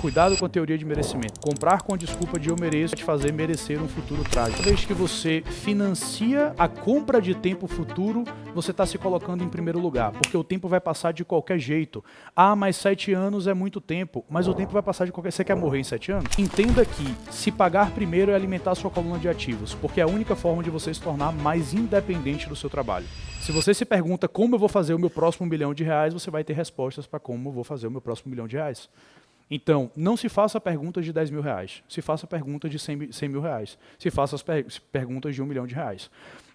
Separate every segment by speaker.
Speaker 1: cuidado com a teoria de merecimento. Comprar com a desculpa de eu mereço te fazer merecer um futuro trágico. Toda vez que você financia a compra de tempo futuro, você está se colocando em primeiro lugar, porque o tempo vai passar de qualquer jeito. Ah, mas 7 anos é muito tempo, mas o tempo vai passar de qualquer... Você quer morrer em 7 anos? Entenda que se pagar primeiro é alimentar a sua coluna de ativos, porque é a única forma de você se tornar mais independente do seu trabalho. Se você se pergunta como eu vou fazer o meu próximo R$1 milhão, você vai ter respostas para como eu vou fazer o meu próximo R$1 milhão. Então, não se faça perguntas de R$10 mil, se faça perguntas de R$100 mil, se faça as perguntas de R$1 milhão.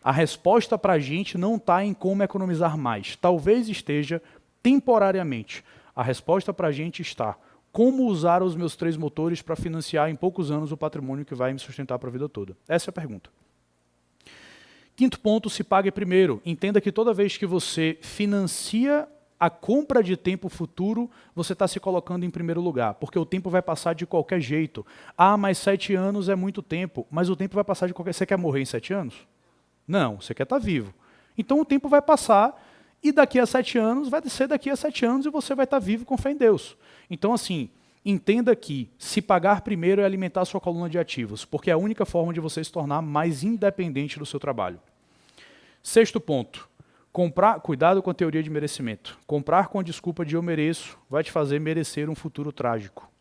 Speaker 1: A resposta para a gente não está em como economizar mais, talvez esteja temporariamente. A resposta para a gente está como usar os meus 3 motores para financiar em poucos anos o patrimônio que vai me sustentar para a vida toda. Essa é a pergunta. Quinto ponto, se pague primeiro. Entenda que toda vez que você financia a compra de tempo futuro, você está se colocando em primeiro lugar, porque o tempo vai passar de qualquer jeito. Ah, mas 7 anos é muito tempo, mas o tempo vai passar de qualquer... Você quer morrer em 7 anos? Não, você quer estar vivo. Então o tempo vai passar e daqui a 7 anos vai ser daqui a 7 anos e você vai estar vivo com fé em Deus. Então assim, entenda que se pagar primeiro é alimentar a sua coluna de ativos, porque é a única forma de você se tornar mais independente do seu trabalho. Sexto ponto. Cuidado com a teoria de merecimento. Comprar com a desculpa de eu mereço vai te fazer merecer um futuro trágico.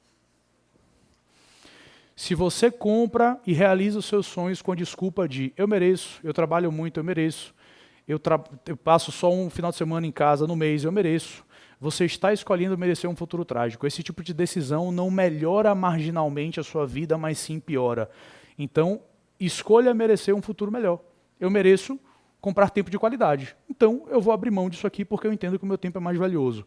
Speaker 1: Se você compra e realiza os seus sonhos com a desculpa de eu mereço, eu trabalho muito, eu mereço, eu passo só um final de semana em casa no mês, eu mereço, você está escolhendo merecer um futuro trágico. Esse tipo de decisão não melhora marginalmente a sua vida, mas sim piora. Então, escolha merecer um futuro melhor. Eu mereço comprar tempo de qualidade. Então, eu vou abrir mão disso aqui porque eu entendo que o meu tempo é mais valioso.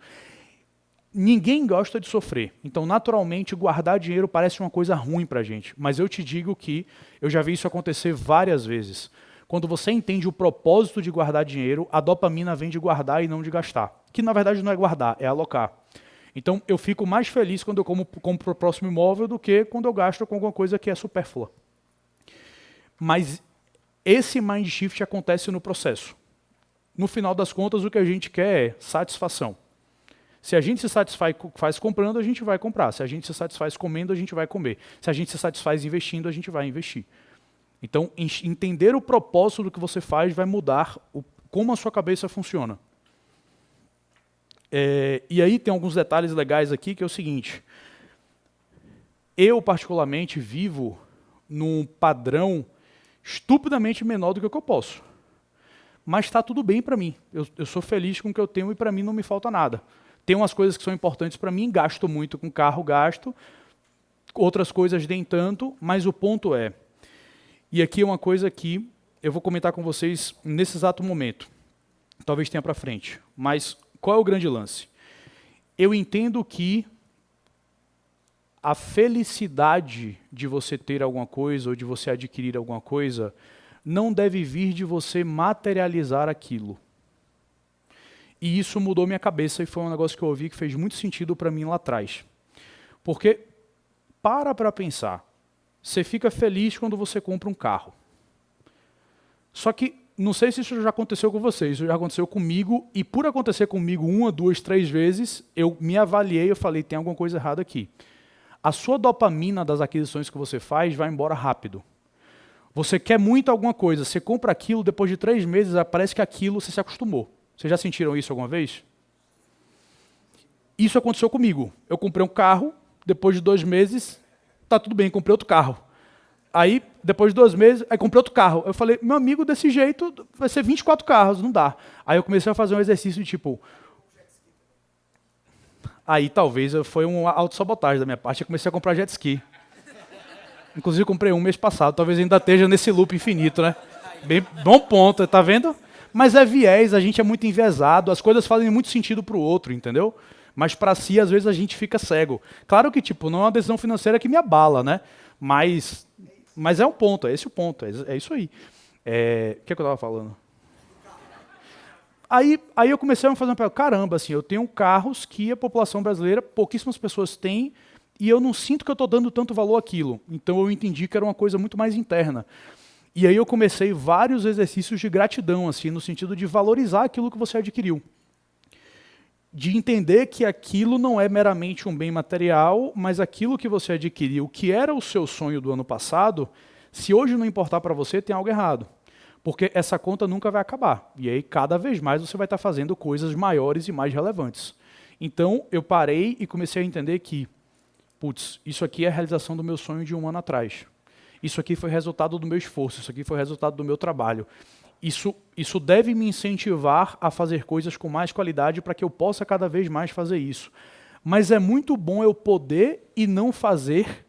Speaker 1: Ninguém gosta de sofrer. Então, naturalmente, guardar dinheiro parece uma coisa ruim para a gente. Mas eu te digo que eu já vi isso acontecer várias vezes. Quando você entende o propósito de guardar dinheiro, a dopamina vem de guardar e não de gastar. Que, na verdade, não é guardar, é alocar. Então, eu fico mais feliz quando eu compro o próximo imóvel do que quando eu gasto com alguma coisa que é supérflua. Mas esse mind shift acontece no processo. No final das contas, o que a gente quer é satisfação. Se a gente se satisfaz comprando, a gente vai comprar. Se a gente se satisfaz comendo, a gente vai comer. Se a gente se satisfaz investindo, a gente vai investir. Então, entender o propósito do que você faz vai mudar como a sua cabeça funciona. E aí tem alguns detalhes legais aqui, que é o seguinte. Eu, particularmente, vivo num padrão estupidamente menor do que o que eu posso. Mas está tudo bem para mim. Eu sou feliz com o que eu tenho e para mim não me falta nada. Tem umas coisas que são importantes para mim, gasto muito com carro, gasto. Outras coisas nem tanto, mas o ponto é... E aqui é uma coisa que eu vou comentar com vocês nesse exato momento. Talvez tenha para frente. Mas qual é o grande lance? Eu entendo que a felicidade de você ter alguma coisa ou de você adquirir alguma coisa não deve vir de você materializar aquilo. E isso mudou minha cabeça e foi um negócio que eu ouvi que fez muito sentido para mim lá atrás. Porque, para pensar, você fica feliz quando você compra um carro. Só que, não sei se isso já aconteceu com vocês, isso já aconteceu comigo, e por acontecer comigo 1, 2, 3 vezes, eu me avaliei, eu falei, tem alguma coisa errada aqui. A sua dopamina das aquisições que você faz vai embora rápido. Você quer muito alguma coisa, você compra aquilo, depois de 3 meses, parece que aquilo você se acostumou. Vocês já sentiram isso alguma vez? Isso aconteceu comigo. Eu comprei um carro, depois de 2 meses, tá tudo bem, comprei outro carro. Aí, depois de 2 meses, aí comprei outro carro. Eu falei, meu amigo, desse jeito vai ser 24 carros, não dá. Aí eu comecei a fazer um exercício de tipo... Aí talvez foi uma autossabotagem da minha parte, eu comecei a comprar jet ski. Inclusive comprei um mês passado, talvez ainda esteja nesse loop infinito, né? Bem, bom ponto, tá vendo? Mas é viés, a gente é muito enviesado, as coisas fazem muito sentido para o outro, entendeu? Mas para si, às vezes, a gente fica cego. Claro que tipo, não é uma decisão financeira que me abala, né? Mas é um ponto, é esse o ponto, é isso aí. O que eu estava falando? Aí eu comecei a fazer uma pergunta, caramba, assim, eu tenho carros que a população brasileira, pouquíssimas pessoas têm, e eu não sinto que eu estou dando tanto valor àquilo. Então eu entendi que era uma coisa muito mais interna. E aí eu comecei vários exercícios de gratidão, assim, no sentido de valorizar aquilo que você adquiriu. de entender que aquilo não é meramente um bem material, mas aquilo que você adquiriu, que era o seu sonho do ano passado, se hoje não importar para você, tem algo errado. Porque essa conta nunca vai acabar. E aí, cada vez mais, você vai estar fazendo coisas maiores e mais relevantes. Então, eu parei e comecei a entender que, putz, isso aqui é a realização do meu sonho de um ano atrás. Isso aqui foi resultado do meu esforço, isso aqui foi resultado do meu trabalho. Isso deve me incentivar a fazer coisas com mais qualidade para que eu possa cada vez mais fazer isso. Mas é muito bom eu poder e não fazer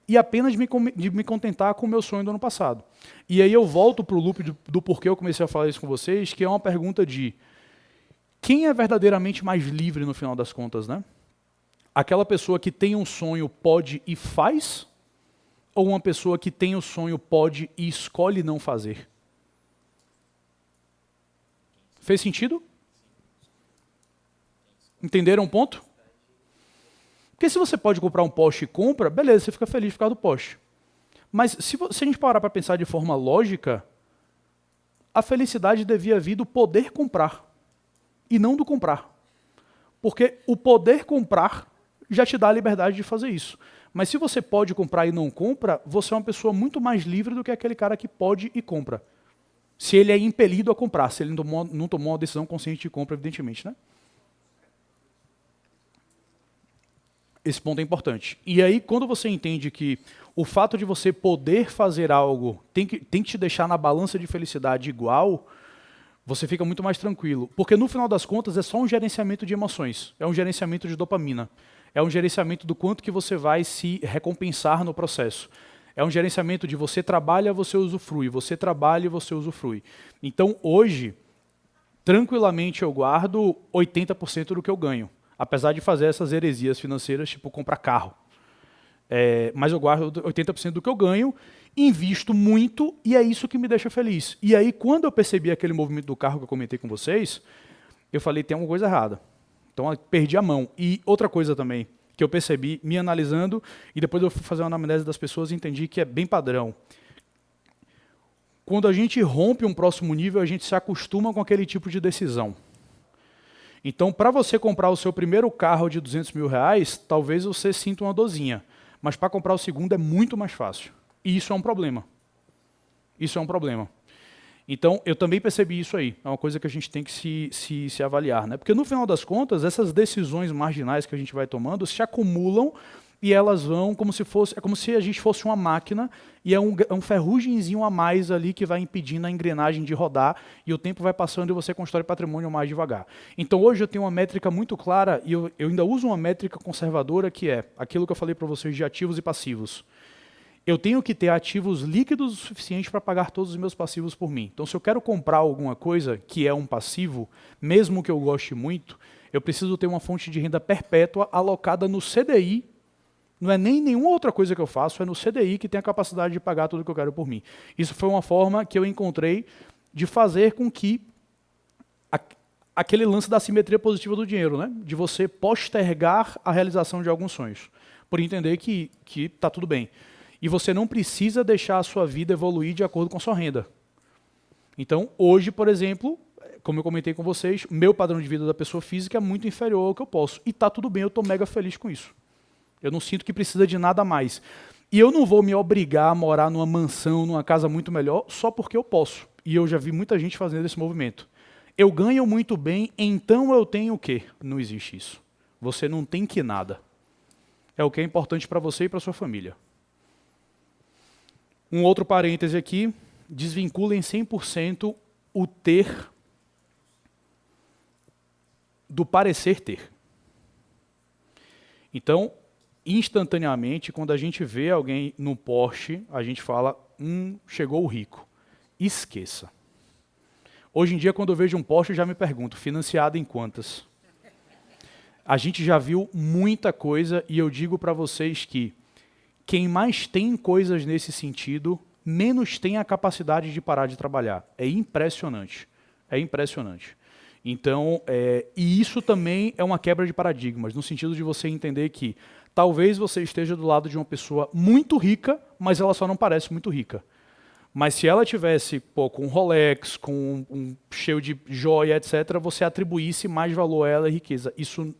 Speaker 1: e apenas me contentar com o meu sonho do ano passado. E aí eu volto para o loop do porquê eu comecei a falar isso com vocês, que é uma pergunta de quem é verdadeiramente mais livre no final das contas, né? Aquela pessoa que tem um sonho, pode e faz? Ou uma pessoa que tem o sonho, pode e escolhe não fazer? Fez sentido? Entenderam o ponto? Porque se você pode comprar um Porsche e compra, beleza, você fica feliz por causa do Porsche. Mas se a gente parar para pensar de forma lógica, a felicidade devia vir do poder comprar e não do comprar. Porque o poder comprar já te dá a liberdade de fazer isso. Mas se você pode comprar e não compra, você é uma pessoa muito mais livre do que aquele cara que pode e compra. Se ele é impelido a comprar, se ele não tomou uma decisão consciente de compra, evidentemente, né? Esse ponto é importante. E aí, quando você entende que o fato de você poder fazer algo tem que te deixar na balança de felicidade igual, você fica muito mais tranquilo. Porque no final das contas é só um gerenciamento de emoções, é um gerenciamento de dopamina, é um gerenciamento do quanto que você vai se recompensar no processo. É um gerenciamento de você trabalha, você usufrui, você trabalha e você usufrui. Então, hoje, tranquilamente eu guardo 80% do que eu ganho. Apesar de fazer essas heresias financeiras, tipo comprar carro. Mas eu guardo 80% do que eu ganho, invisto muito e é isso que me deixa feliz. E aí, quando eu percebi aquele movimento do carro que eu comentei com vocês, eu falei, tem alguma coisa errada. Então, eu perdi a mão. E outra coisa também, que eu percebi, me analisando, e depois eu fui fazer uma anamnese das pessoas e entendi que é bem padrão. Quando a gente rompe um próximo nível, a gente se acostuma com aquele tipo de decisão. Então, para você comprar o seu primeiro carro de 200 mil reais, talvez você sinta uma dorzinha. Mas para comprar o segundo é muito mais fácil. E isso é um problema. Isso é um problema. Então, eu também percebi isso aí. É uma coisa que a gente tem que se avaliar, né? Porque no final das contas, essas decisões marginais que a gente vai tomando se acumulam e elas vão como se fosse, é como se a gente fosse uma máquina e é um ferrugemzinho a mais ali que vai impedindo a engrenagem de rodar e o tempo vai passando e você constrói patrimônio mais devagar. Então hoje eu tenho uma métrica muito clara e eu ainda uso uma métrica conservadora que é aquilo que eu falei para vocês de ativos e passivos. Eu tenho que ter ativos líquidos o suficiente para pagar todos os meus passivos por mim. Então se eu quero comprar alguma coisa que é um passivo, mesmo que eu goste muito, eu preciso ter uma fonte de renda perpétua alocada no CDI. Não é nem nenhuma outra coisa que eu faço, é no CDI que tem a capacidade de pagar tudo que eu quero por mim. Isso foi uma forma que eu encontrei de fazer com que aquele lance da simetria positiva do dinheiro, né? De você postergar a realização de alguns sonhos, por entender que está tudo bem. E você não precisa deixar a sua vida evoluir de acordo com a sua renda. Então, hoje, por exemplo, como eu comentei com vocês, meu padrão de vida da pessoa física é muito inferior ao que eu posso. E está tudo bem, eu estou mega feliz com isso. Eu não sinto que precisa de nada mais. E eu não vou me obrigar a morar numa mansão, numa casa muito melhor, só porque eu posso. E eu já vi muita gente fazendo esse movimento. Eu ganho muito bem, então eu tenho o quê? Não existe isso. Você não tem que nada. É o que é importante para você e para sua família. Um outro parêntese aqui, desvinculem 100% o ter do parecer ter. Então, instantaneamente, quando a gente vê alguém no Porsche, a gente fala, chegou o rico. Esqueça. Hoje em dia, quando eu vejo um Porsche, eu já me pergunto, financiado em quantas? A gente já viu muita coisa e eu digo para vocês que quem mais tem coisas nesse sentido, menos tem a capacidade de parar de trabalhar. É impressionante. É impressionante. Então, e isso também é uma quebra de paradigmas, no sentido de você entender que talvez você esteja do lado de uma pessoa muito rica, mas ela só não parece muito rica. Mas se ela tivesse, pô, com um Rolex, com cheio de joia, etc., você atribuísse mais valor a ela e riqueza. Isso